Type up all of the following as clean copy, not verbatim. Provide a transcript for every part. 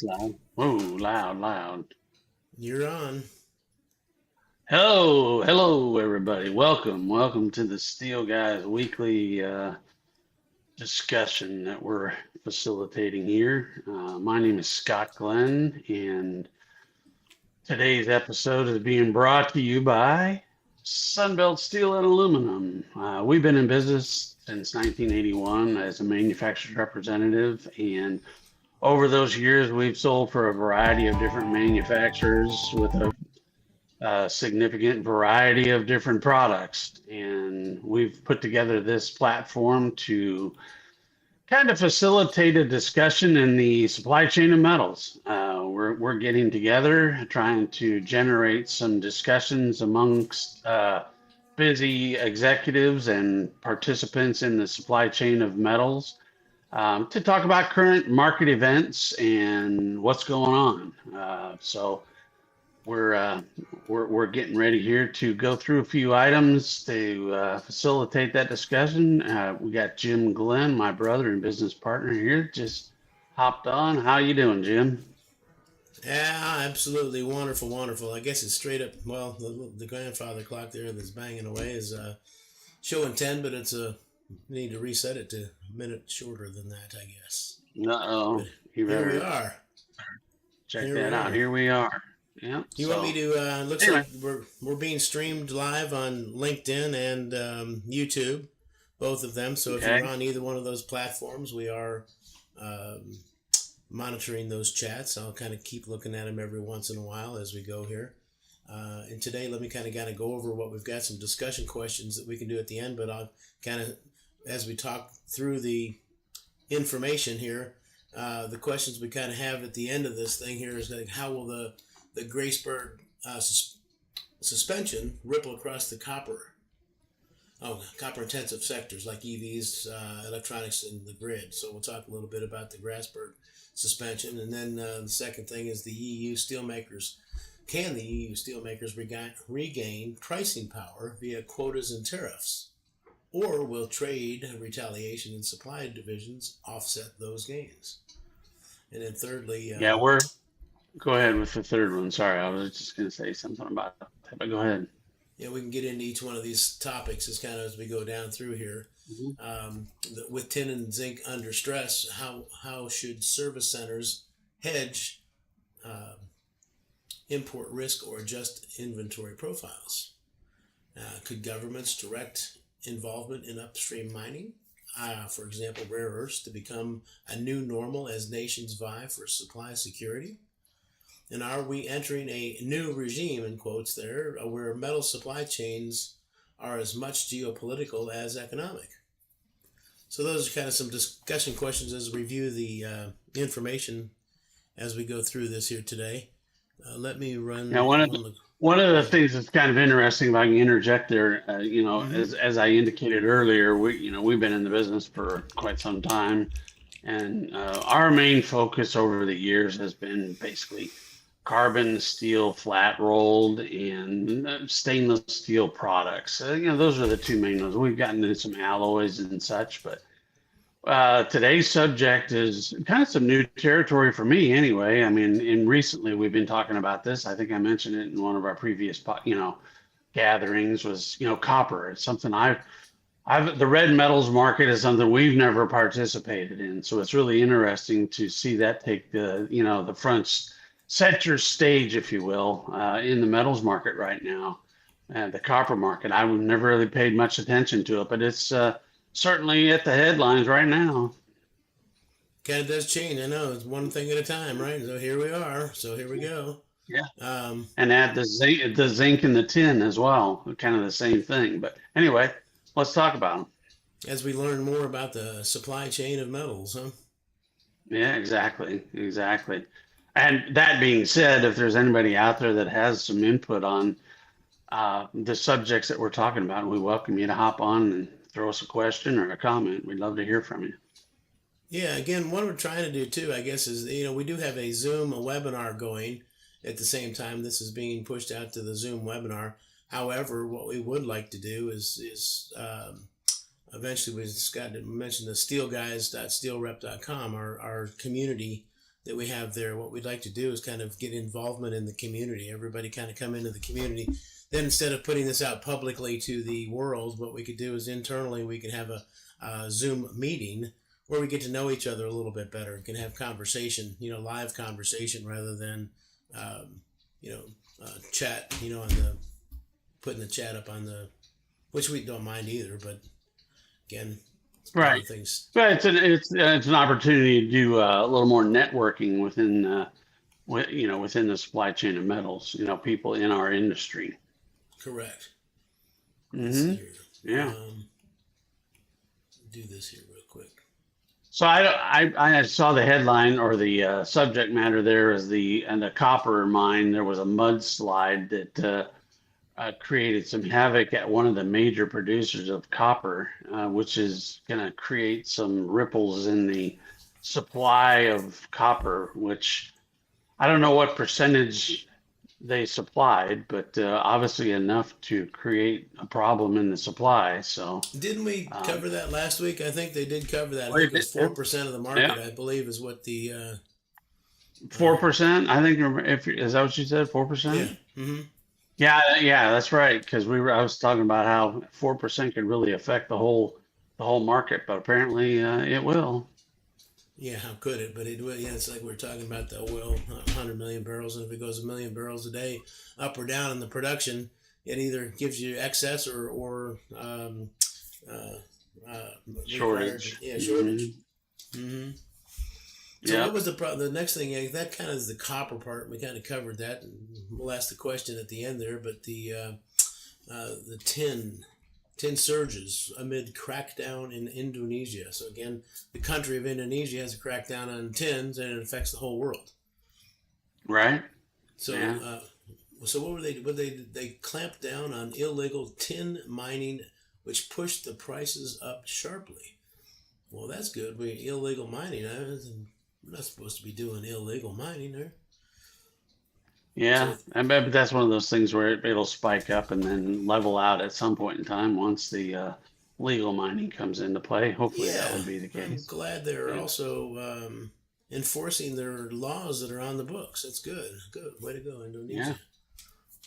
That's loud. Whoa, loud, loud. You're on. Hello, everybody. Welcome to the Steel Guys weekly discussion that we're facilitating here. My name is Scott Glenn, and today's episode is being brought to you by Sunbelt Steel and Aluminum. We've been in business since 1981 as a manufacturer's representative, and over those years, we've sold for a variety of different manufacturers with a significant variety of different products. And we've put together this platform to kind of facilitate a discussion in the supply chain of metals. We're getting together, trying to generate some discussions amongst busy executives and participants in the supply chain of metals to talk about current market events and what's going on. So we're getting ready here to go through a few items to facilitate that discussion. We got Jim Glenn, my brother and business partner here, just hopped on. How you doing, Jim? Yeah, absolutely wonderful, wonderful. I guess it's straight up. Well, the grandfather clock there that's banging away is showing 10, but it's a need to reset it to a minute shorter than that, I guess. Uh-oh, But you here we better are. check Here that we out. are. Here we are. Yeah. You want me So to? Looks anyway, like we're being streamed live on LinkedIn and YouTube, both of them. So if okay. you're on either one of those platforms, we are um, monitoring those chats. I'll kind of keep looking at them every once in a while as we go here. And today, let me kind of go over what we've got, some discussion questions that we can do at the end, but I'll kind of, as we talk through the information here, the questions we kind of have at the end of this thing here is like, how will the Graceberg suspension ripple across the copper intensive sectors like EVs, electronics, and the grid. So we'll talk a little bit about the Grassberg suspension. And then the second thing is the EU steelmakers. Can the EU steelmakers regain pricing power via quotas and tariffs? Or will trade retaliation and supply divisions offset those gains? And then thirdly, Yeah, we're go ahead with the third one. Sorry, I was just going to say something about that, but go ahead. yeah, we can get into each one of these topics as kind of as we go down through here. Mhm. With tin and zinc under stress, how should service centers hedge uh, import risk or adjust inventory profiles? Could governments direct involvement in upstream mining? For example, rare earths to become a new normal as nations vie for supply security? And are we entering a new regime, in quotes there, where metal supply chains are as much geopolitical as economic? So those are kind of some discussion questions as we review the information as we go through this here today. Let me Now, run one of the on the. one of Go the ahead. things that's kind of interesting, if I can interject there, Mm-hmm. as I indicated earlier, we've been in the business for quite some time, and our main focus over the years has been basically carbon steel, flat rolled, and stainless steel products. Those are the two main ones. We've gotten into some alloys and such, but today's subject is kind of some new territory for me anyway. I mean, and recently we've been talking about this. I think I mentioned it in one of our previous, gatherings was, copper. It's something the red metals market is something we've never participated in. So it's really interesting to see that take the front center stage, if you will, in the metals market right now. The copper market, I've never really paid much attention to it, but it's certainly at the headlines right now. Kind of does change. I know it's one thing at a time, right? So here we are. So here we go. Yeah. Um, And add the zinc and the tin as well, kind of the same thing. But anyway, let's talk about them. as we learn more about the supply chain of metals, huh? Yeah, exactly. And that being said, if there's anybody out there that has some input on the subjects that we're talking about, we welcome you to hop on and throw us a question or a comment. We'd love to hear from you. Yeah, again, what we're trying to do too, I guess, is we do have a webinar going at the same time this is being pushed out to the Zoom webinar. However, what we would like to do is eventually we Scott mentioned the steelguys.steelrep.com, our community that we have there, what we'd like to do is kind of get involvement in the community. Everybody kind of come into the community. Then instead of putting this out publicly to the world, what we could do is internally we can have a Zoom meeting where we get to know each other a little bit better and can have conversation, live conversation rather than, chat, putting the chat up on which we don't mind either, but again, Right. things. But it's an opportunity to do a little more networking within the supply chain of metals. People in our industry. Correct. Hmm. Yeah. Do this here real quick. So I saw the headline or the subject matter there is the copper mine. There was a mudslide that created some havoc at one of the major producers of copper, which is going to create some ripples in the supply of copper, which I don't know what percentage they supplied, but obviously enough to create a problem in the supply. So didn't we cover that last week? I think they did cover that. I think it was 4% of the market. Yeah. I believe is what the 4%. I think is that what you said? 4%. Yeah. Mm-hmm. Yeah, that's right. Because I was talking about how 4% could really affect the whole market, but apparently it will. Yeah, how could it? But it will. Yeah, it's like we're talking about the oil, 100 million barrels, and if it goes a million barrels a day up or down in the production, it either gives you excess or shortage. Yeah, shortage. Mm-hmm. So yeah. What was the next thing? That kind of is the copper part. We kind of covered that. We'll ask the question at the end there, but the tin surges amid crackdown in Indonesia. So again, the country of Indonesia has a crackdown on tins, and it affects the whole world. Right. So, yeah. So what were they? They clamped down on illegal tin mining, which pushed the prices up sharply. Well, that's good. Illegal mining. We're not supposed to be doing illegal mining there. Yeah, but that's one of those things where it'll spike up and then level out at some point in time once the legal mining comes into play. Hopefully that would be the case. I'm glad they're also enforcing their laws that are on the books. That's good. Good. Way to go, Indonesia.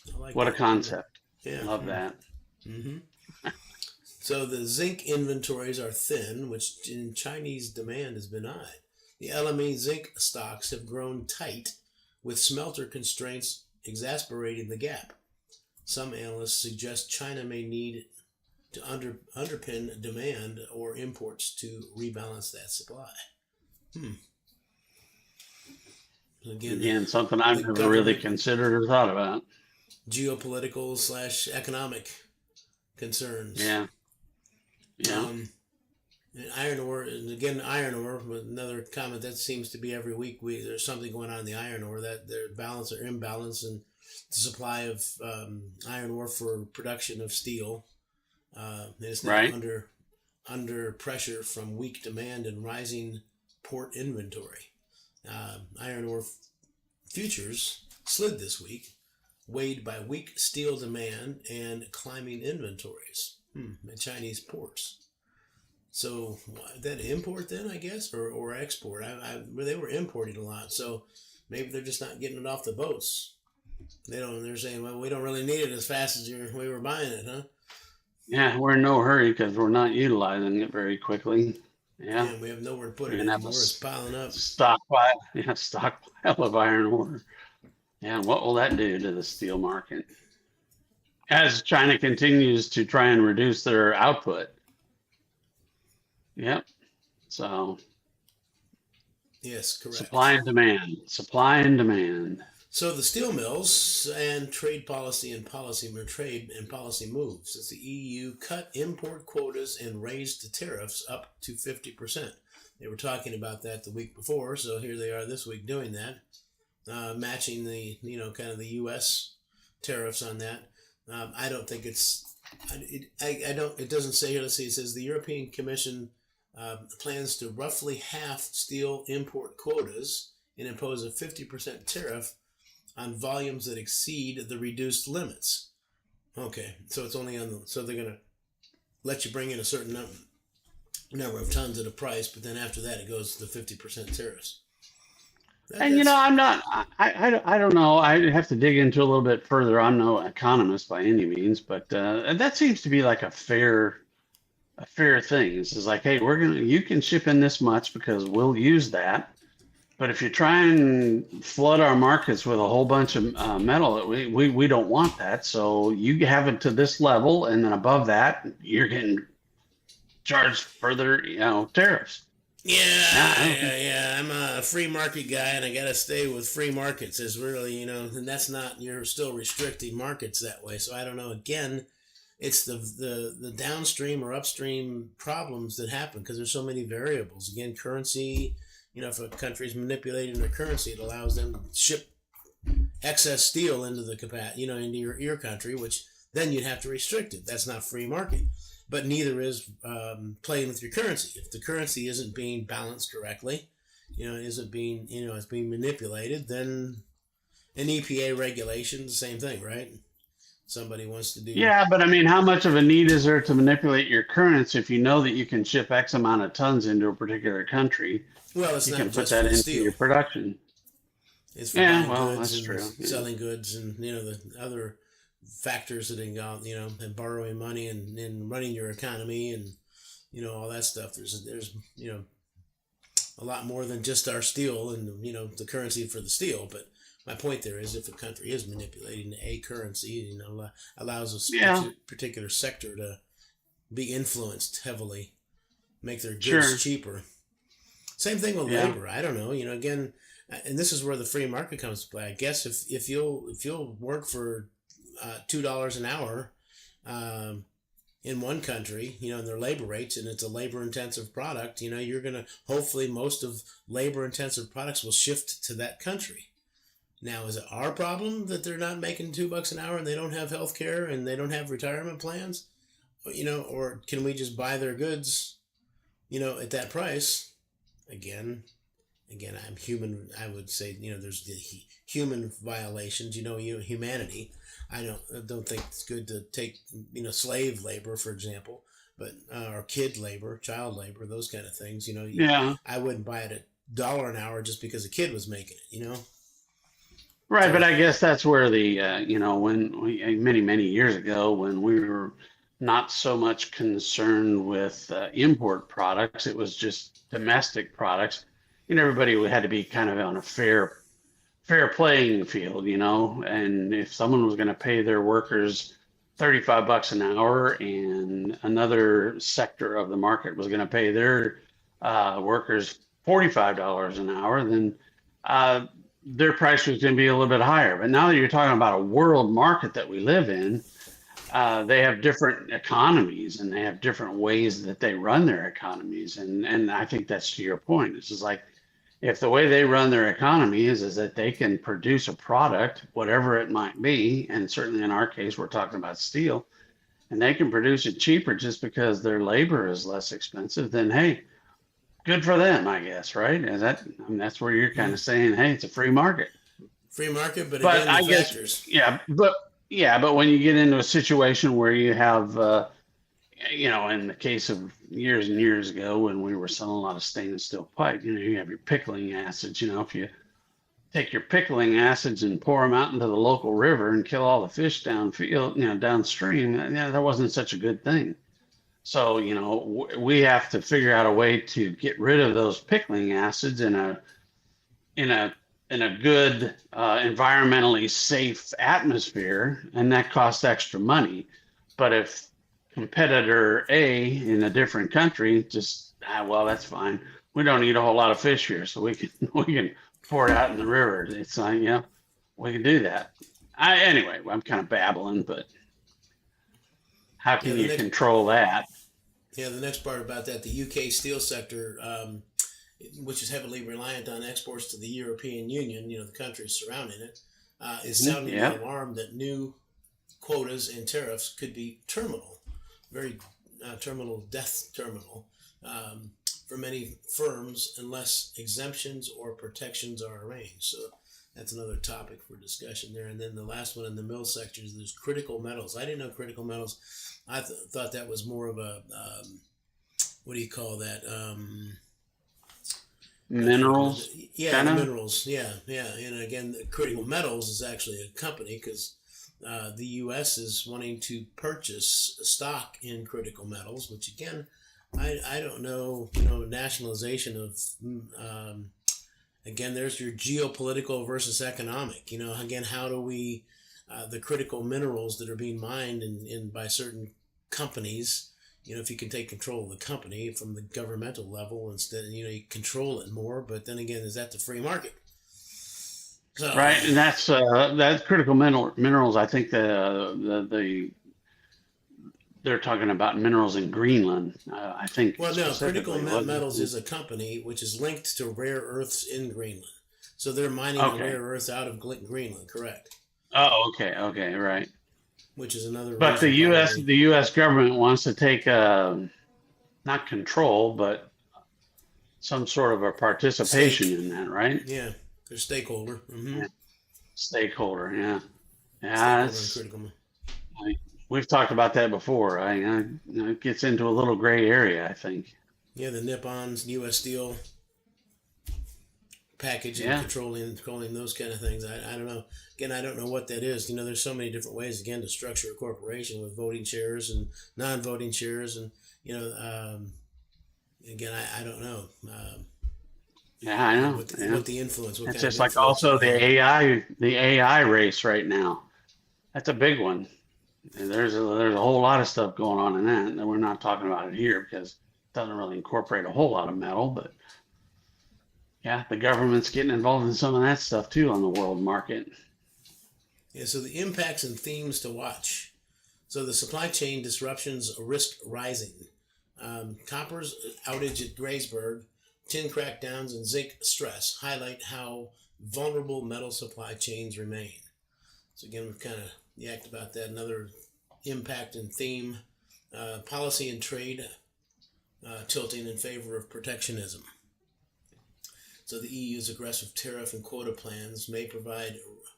Yeah. What a concept. Yeah. Love that. Mm-hmm. So the zinc inventories are thin, which in Chinese demand is benign. The LME zinc stocks have grown tight, with smelter constraints exasperating the gap. Some analysts suggest China may need to underpin demand or imports to rebalance that supply. Again, something I've never really considered or thought about. Geopolitical/economic concerns. Yeah. And iron ore, another comment that seems to be every week. There's something going on in the iron ore that their balance or imbalance in the supply of iron ore for production of steel. It's now under pressure from weak demand and rising port inventory. Iron ore futures slid this week, weighed by weak steel demand and climbing inventories at Chinese ports. So that import then, I guess, or export. They were importing a lot, so maybe they're just not getting it off the boats. They're saying, well, we don't really need it as fast as we were buying it, huh? Yeah, we're in no hurry because we're not utilizing it very quickly. Yeah, we have nowhere to put it anymore. It's piling up. Stockpile of iron ore. Yeah, what will that do to the steel market as China continues to try and reduce their output? Yep. So. Yes, correct. Supply and demand. So the steel mills and trade policy moves as the EU cut import quotas and raised the tariffs up to 50%. They were talking about that the week before, so here they are this week doing that, matching the kind of the U.S. tariffs on that. I don't think it's. It doesn't say here. Let's see. It says the European Commission plans to roughly half steel import quotas and impose a 50% tariff on volumes that exceed the reduced limits. Okay, so it's only so they're going to let you bring in a certain number of tons at a price, but then after that it goes to the 50% tariffs. And That's I'm not. I don't know. I have to dig into a little bit further. I'm no economist by any means, but that seems to be like a fair thing. It's just like, hey, you can ship in this much because we'll use that. But if you try and flood our markets with a whole bunch of metal, we don't want that. So you have it to this level, and then above that, you're getting charged further, tariffs. Yeah, I don't think. yeah. I'm a free market guy, and I gotta stay with free markets. Is really, and that's not. You're still restricting markets that way. So I don't know. Again, it's the downstream or upstream problems that happen because there's so many variables. Again, currency. If a country is manipulating their currency, it allows them to ship excess steel into the into your country, which then you'd have to restrict it. That's not free market. But neither is playing with your currency. If the currency isn't being balanced correctly, isn't being, it's being manipulated, then an EPA regulation, the same thing, right? Somebody wants to do. Yeah, but I mean, how much of a need is there to manipulate your currency if you know that you can ship X amount of tons into a particular country? Well, it's You not can put just for that the into steel. your production. It's for Yeah, buying well, goods that's and true. Yeah. selling goods and the other factors that involve and borrowing money and running your economy and all that stuff. There's a lot more than just our steel and the currency for the steel. But my point there is, if a country is manipulating a currency, allows Yeah, a particular sector to be influenced heavily, make their goods sure. cheaper. Same thing with Yeah. labor. I don't know. Again, and this is where the free market comes to play. I guess if you'll work for $2 an hour in one country, and their labor rates, and it's a labor intensive product, you're gonna hopefully most of labor intensive products will shift to that country. Now, is it our problem that they're not making $2 an hour and they don't have health care and they don't have retirement plans? Or can we just buy their goods, at that price? Again, I'm human. I would say, there's the human violations, humanity. I don't think it's good to take, slave labor, for example, but, or kid labor, child labor, those kind of things, Yeah. I wouldn't buy it at $1 an hour just because a kid was making it. Right, but So, I guess that's where when many, many years ago, when we were not so much concerned with import products, it was just domestic products. Everybody had to be kind of on a fair playing field, and if someone was going to pay their workers $35 an hour and another sector of the market was going to pay their workers $45 an hour, then uh, their price was going to be a little bit higher. But now that you're talking about a world market that we live in, they have different economies and they have different ways that they run their economies. And I think that's to your point. It's just like if the way they run their economy is that they can produce a product, whatever it might be, and certainly in our case, we're talking about steel, and they can produce it cheaper just because their labor is less expensive, then hey, good for them, I guess, right? That's where you're kind mm, of saying, hey, it's a free market. free market, but But again, the I guess, factors. but when you get into a situation where you have, in the case of years and years ago when we were selling a lot of stainless steel pipe, you have your pickling acids. If you take your pickling acids and pour them out into the local river and kill all the fish downfield, downstream, that wasn't such a good thing. So, we have to figure out a way to get rid of those pickling acids in a in a good environmentally safe atmosphere, and that costs extra money. But if competitor A in a different country just well, that's fine. We don't eat a whole lot of fish here, so we can we can pour it out in the river. It's like we can do that. Anyway, I'm kind of babbling, but how Yeah, can you control that? the next part about that, the UK steel sector, which is heavily reliant on exports to the European Union, the countries surrounding it, is sounding the Yeah, alarm that new quotas and tariffs could be terminal, very terminal, death terminal, for many firms unless exemptions or protections are arranged. So that's another topic for discussion there. And then the last one in the mill sector is there's critical metals. I didn't know critical metals. I thought that was more of a what do you call that? I can't remember Minerals, yeah, kind the of. minerals. Yeah, yeah. And again, Critical Metals is actually a company because the U.S. is wanting to purchase stock in Critical Metals, which again, I don't know. Nationalization of again, there's your geopolitical versus economic. Again, how do we the critical minerals that are being mined in by certain companies? If you can take control of the company from the governmental level instead, you control it more. But then again, is that the free market? So, Right, and that's critical minerals. I think the they're talking about minerals in Greenland. I think well, no, Critical specifically, wasn't Metals it? is a company which is linked to rare earths in Greenland. So they're mining the Okay. rare earths out of Greenland, correct? Oh, okay, okay, right. Which is another But reason probably. The U.S. government wants to take not control, but some sort of a participation Stake. in that, right? Yeah, they're stakeholder. Yeah. Stakeholder, yeah, yeah. Stakeholder in Critical. I, we've talked about that before. It gets into a little gray area, I think. Yeah, the Nippons, U.S. Steel packaging, Yeah, controlling those kind of things. I don't know. Again, I don't know what that is. There's so many different ways again to structure a corporation with voting shares and non-voting shares, and again, I don't know. yeah, I know. Yeah, What the influence, what it's kind of just like influence also you have. The AI race right now. That's a big one. And there's a whole lot of stuff going on in that, and we're not talking about it here because it doesn't really incorporate a whole lot of metal. But yeah, the government's getting involved in some of that stuff too on the world market. Yeah, so the impacts and themes to watch. So the supply chain disruptions risk rising. Copper's outage at Graysburg, tin crackdowns, and zinc stress highlight how vulnerable metal supply chains remain. So again, we've kind of yacked about that. Another impact and theme: policy and trade tilting in favor of protectionism. So the EU's aggressive tariff and quota plans may provide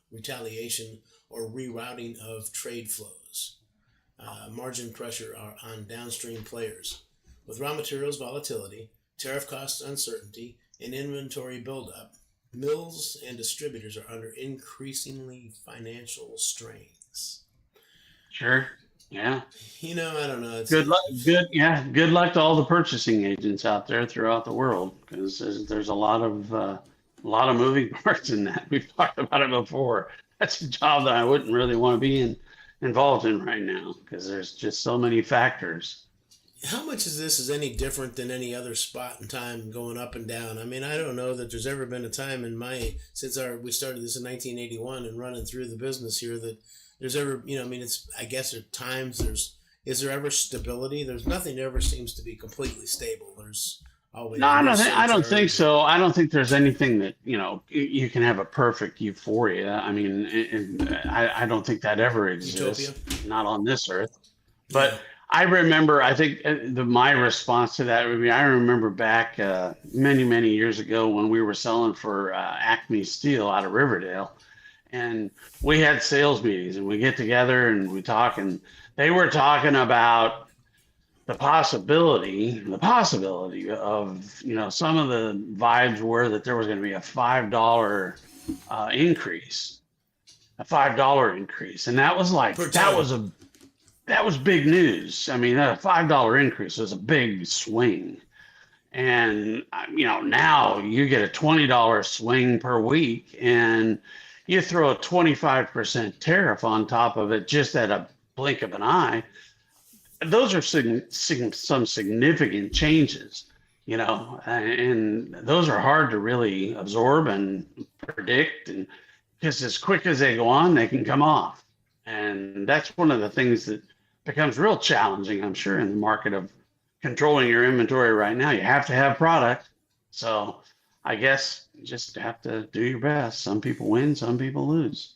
retaliation or rerouting of trade flows. Margin pressure on downstream players. With raw materials volatility, tariff costs uncertainty, and inventory buildup, mills and distributors are under increasingly financial strains. Sure. Yeah. I don't know. It's Good luck. Good luck to all the purchasing agents out there throughout the world because there's a lot of moving parts in that. We've talked about it before. That's a job that I wouldn't really want to be involved in right now because there's just so many factors. how much is this is any different than any other spot in time going up and down? I mean, I don't know that there's ever been a time in my since we started this in 1981 and running through the business here that there's ever I mean it's I guess there are times is there ever stability? There's nothing ever seems to be completely stable. There's always No, a new I don't think surcharge. so. I don't think there's anything that, you can have a perfect euphoria. I mean, I don't think that ever Utopia. exists, not on this earth. Yeah. But I remember, I think my response to that would be, I remember back many, many years ago when we were selling for Acme Steel out of Riverdale, and we had sales meetings, and we get together and we talk, and they were talking about the possibility of, some of the vibes were that there was going to be a increase, a $5 increase, and that was like Per ton. that was big news. I mean, a $5 increase was a big swing. And, now you get a $20 swing per week and you throw a 25% tariff on top of it just at a blink of an eye. Those are some significant changes, and those are hard to really absorb and predict. And because as quick as they go on, they can come off. And that's one of the things that becomes real challenging, I'm sure, in the market of controlling your inventory right now. You have to have product. So I guess you just have to do your best. Some people win, some people lose.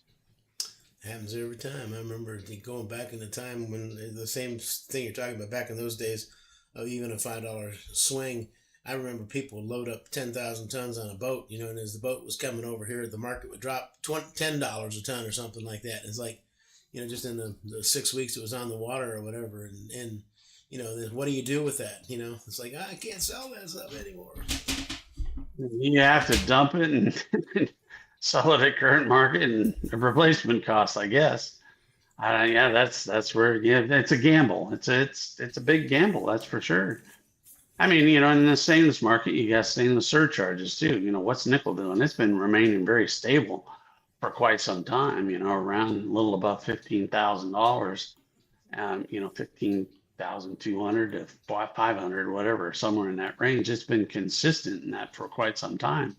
Happens every time. I remember going back in the time when the same thing you're talking about back in those days of even a $5 swing. I remember people would load up 10,000 tons on a boat, and as the boat was coming over here, the market would drop $10 a ton or something like that. And it's like, just in the 6 weeks it was on the water or whatever. And then what do you do with that? It's like, I can't sell that stuff anymore. You have to dump it and sell it at current market and the replacement cost, I guess. Yeah, that's where, yeah, it's a gamble. It's a big gamble, that's for sure. I mean, in the stainless market, you got stainless surcharges too. What's nickel doing? It's been remaining very stable for quite some time. Around a little above $15,000. 15,200 to 500, whatever, somewhere in that range. It's been consistent in that for quite some time.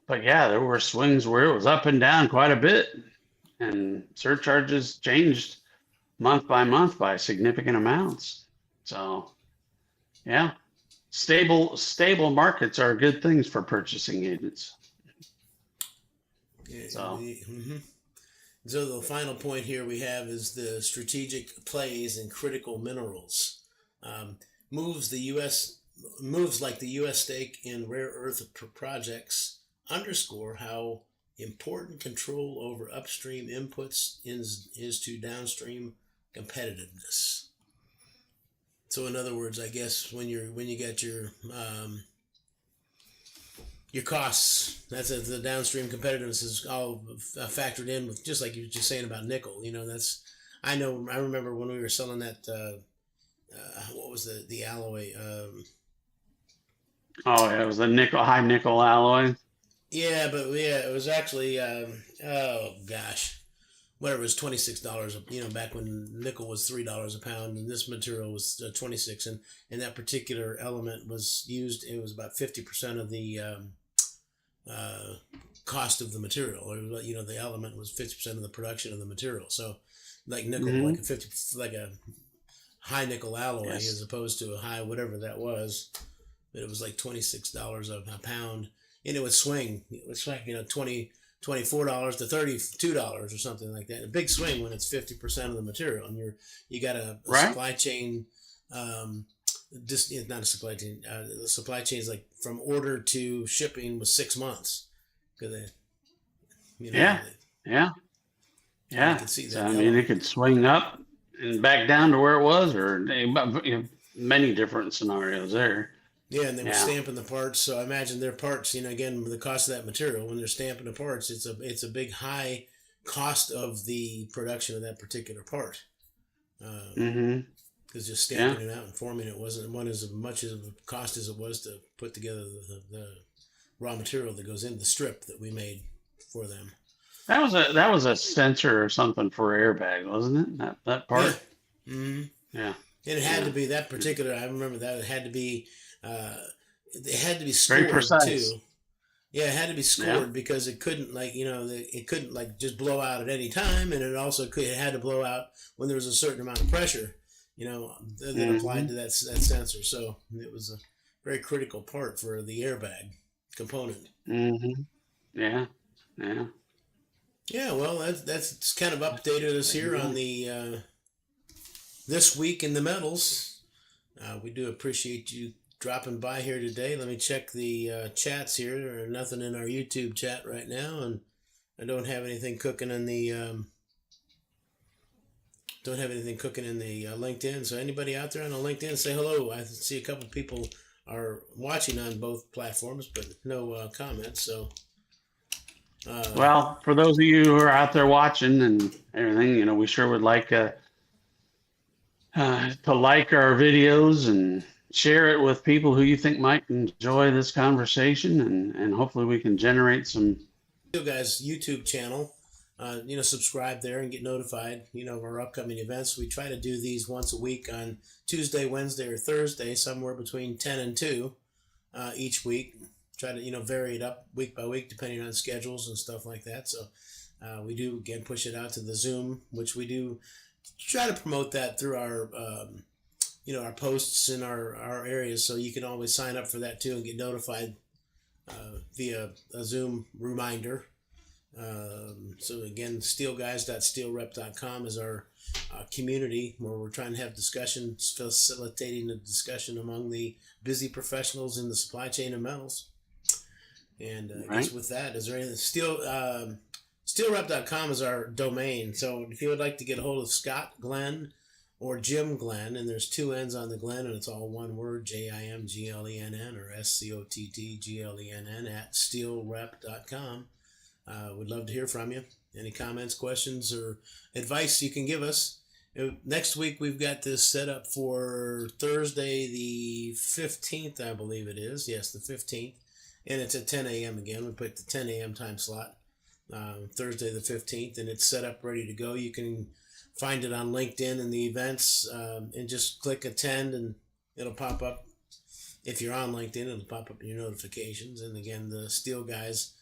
But yeah, there were swings where it was up and down quite a bit, and surcharges changed month by month by significant amounts. So yeah, stable markets are good things for purchasing agents. Yeah, So So the final point here we have is the strategic plays in critical minerals. Um, moves like the U.S. stake in rare earth projects underscore how important control over upstream inputs is to downstream competitiveness. So in other words, I guess when you get your costs, that's the downstream competitiveness is all factored in with, just like you were just saying about nickel. I remember when we were selling that, what was the alloy? oh yeah, it was a high nickel alloy. Yeah, but yeah, it was actually, oh gosh, whatever, it was $26, back when nickel was $3 a pound, and this material was 26, and that particular element was used, it was about 50% of the cost of the material, or the element was 50% of the production of the material. So like nickel, like a high nickel alloy, Yes. as opposed to a high whatever that was, but it was like $26 a pound, and it would swing, $24 to $32 or something like that. A big swing when it's 50% of the material, and you got a Right. supply chain. It's not a supply chain. The supply chain is like from order to shipping was 6 months, because Yeah. Yeah. you Yeah. can see So, that. I mean, it could swing up and back down to where it was, or many different scenarios there. Yeah, and they were Yeah. stamping the parts. So I imagine their parts. Again, with the cost of that material, when they're stamping the parts, it's a big high cost of the production of that particular part. Mm-hmm. Because just stamping it out and forming it wasn't as much of a cost as it was to put together the raw material that goes in the strip that we made for them. That was a sensor or something for airbag, wasn't it? That part. Yeah. Mm-hmm. Yeah. And it had to be that particular. I remember that it had to be. It had to be Very scored precise. too. Yeah, it had to be scored because it couldn't it couldn't just blow out at any time, and it had to blow out when there was a certain amount of pressure, that applied to that sensor. So it was a very critical part for the airbag component. Mm-hmm. Yeah. Yeah. Yeah, well, that's kind of updated us here on the this week in the metals. We do appreciate you dropping by here today. Let me check the chats here. There's nothing in our YouTube chat right now, and I don't have anything cooking in the LinkedIn. So anybody out there on the LinkedIn, say hello. I see a couple people are watching on both platforms, but no comments. So. Well, for those of you who are out there watching and everything, we sure would like to like our videos and share it with people who you think might enjoy this conversation, and hopefully we can generate some. Guys, YouTube channel, subscribe there and get notified, of our upcoming events. We try to do these once a week on Tuesday, Wednesday, or Thursday, somewhere between 10 and 2 each week. Try to, vary it up week by week, depending on schedules and stuff like that. So we do, again, push it out to the Zoom, which we do try to promote that through our, our posts in our areas. So you can always sign up for that too and get notified via a Zoom reminder. So again, steelguys.steelrep.com is our community where we're trying to have discussions, facilitating the discussion among the busy professionals in the supply chain of metals. And I guess with that, is there anything? Steelrep.com is our domain. So if you would like to get a hold of Scott, Glenn, or Jim Glenn, and there's two N's on the Glenn, and it's all one word, JIMGLENN or SCOTTGLENN at steelrep.com. We'd love to hear from you. Any comments, questions, or advice you can give us. Next week, we've got this set up for Thursday, the 15th, I believe it is. Yes, the 15th. And it's at 10 a.m. again. We put the 10 a.m. time slot, Thursday the 15th, and it's set up, ready to go. You can find it on LinkedIn in the events, and just click attend, and it'll pop up. If you're on LinkedIn, it'll pop up in your notifications. And again, the Steel Guys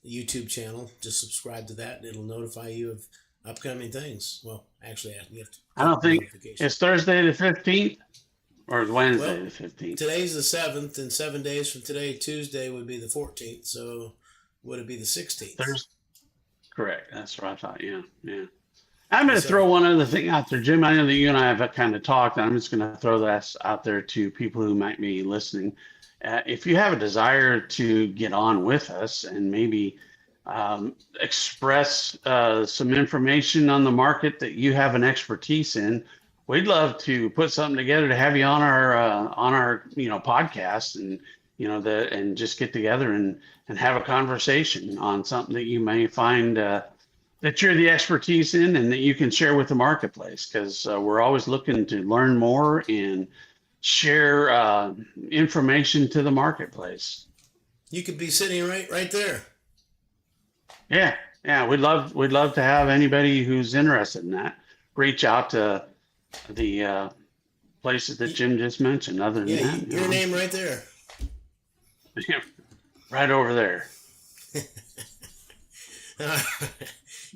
YouTube channel, just subscribe to that, and it'll notify you of upcoming things. Well, actually, you have to. I don't think it's Thursday the 15th or Wednesday the 15th. Today's the 7th, and 7 days from today, Tuesday, would be the 14th. So would it be the 16th? Thursday. Correct. That's what I thought. Yeah. I'm going to throw one other thing out there, Jim. I know that you and I have kind of talked, and I'm just going to throw that out there to people who might be listening. If you have a desire to get on with us and maybe express some information on the market that you have an expertise in, we'd love to put something together to have you on our podcast, and and just get together and have a conversation on something that you may find that you're the expertise in and that you can share with the marketplace, because we're always looking to learn more and share information to the marketplace. You could be sitting right there. Yeah, we'd love to have anybody who's interested in that reach out to the places that Jim just mentioned. Other than that, your name right there. Right over there.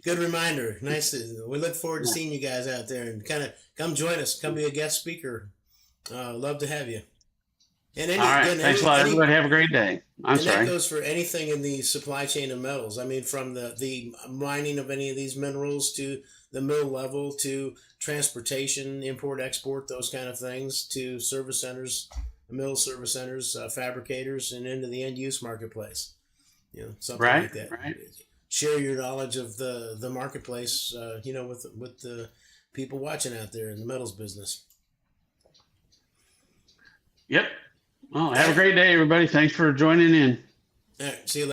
Good reminder. Nice. We look forward to seeing you guys out there, and kind of come join us. Come be a guest speaker. Love to have you. And all right. Thanks a lot, everybody. Have a great day. That goes for anything in the supply chain of metals. I mean, from the mining of any of these minerals to the mill level to transportation, import, export, those kind of things, to service centers, mill service centers, fabricators, and into the end use marketplace. Something like that. Right. Share your knowledge of the marketplace, with the people watching out there in the metals business. Yep. Well, have a great day, everybody. Thanks for joining in. All right. See you later.